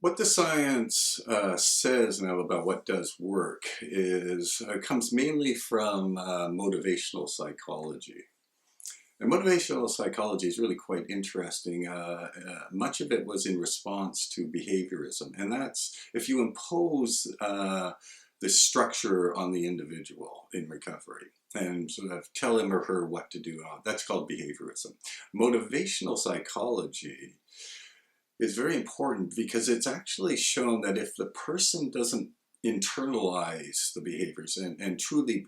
What the science says now about what does work is comes mainly from motivational psychology. And motivational psychology is really quite interesting. Much of it was in response to behaviorism, and that's if you impose the structure on the individual in recovery and sort of tell him or her what to do. That's called behaviorism. Motivational psychology is very important because it's actually shown that if the person doesn't internalize the behaviors and truly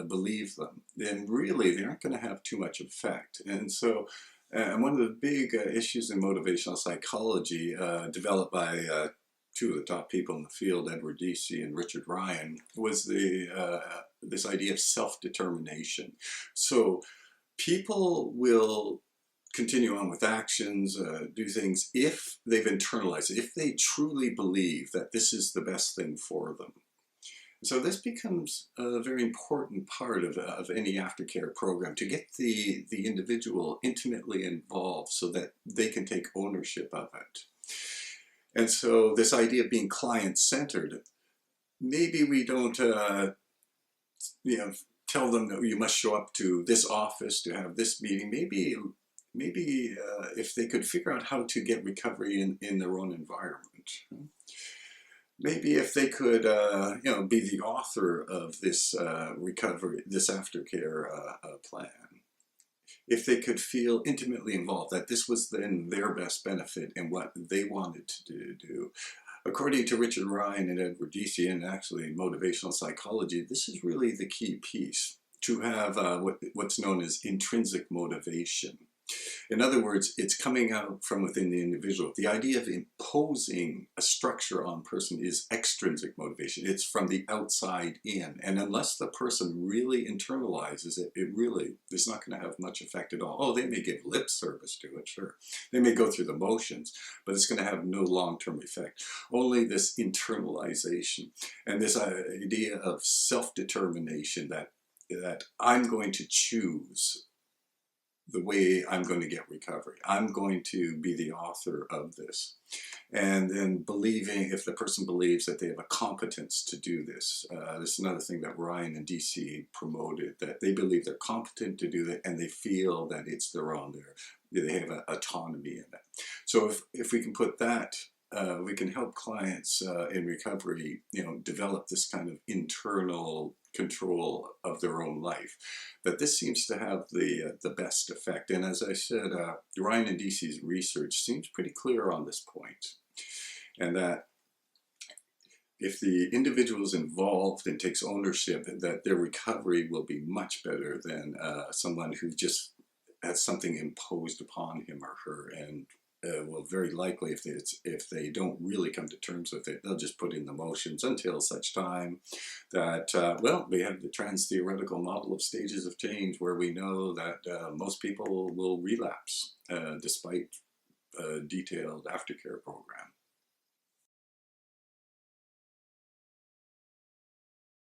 believe them, then really they aren't going to have too much effect. And so, one of the big issues in motivational psychology, developed by two of the top people in the field, Edward Deci and Richard Ryan, was this idea of self-determination. So people will continue on with actions, do things if they've internalized it, if they truly believe that this is the best thing for them. So this becomes a very important part of any aftercare program, to get the individual intimately involved so that they can take ownership of it. And so this idea of being client-centered, maybe we don't tell them that you must show up to this office to have this meeting. Maybe if they could figure out how to get recovery in their own environment. Maybe if they could, be the author of this recovery, this aftercare plan. If they could feel intimately involved, that this was in their best benefit and what they wanted to do. According to Richard Ryan and Edward Deci, and actually motivational psychology, this is really the key piece, to have what's known as intrinsic motivation. In other words, it's coming out from within the individual. The idea of imposing a structure on a person is extrinsic motivation. It's from the outside in. And unless the person really internalizes it, it really is not going to have much effect at all. Oh, they may give lip service to it, sure. They may go through the motions, but it's going to have no long-term effect. Only this internalization and this idea of self-determination, that I'm going to choose the way I'm going to get recovery. I'm going to be the author of this. And then believing, if the person believes that they have a competence to do this, this is another thing that Ryan and DC promoted, that they believe they're competent to do that and they feel that it's their own, they have autonomy in it. So if we can put that, we can help clients in recovery, develop this kind of internal control of their own life. But this seems to have the best effect. And as I said, Ryan and DC's research seems pretty clear on this point. And that if the individual is involved and takes ownership, that their recovery will be much better than someone who just has something imposed upon him or her, and well, very likely, if they don't really come to terms with it, they'll just put in the motions until such time that, we have the trans-theoretical model of stages of change, where we know that most people will relapse despite a detailed aftercare program.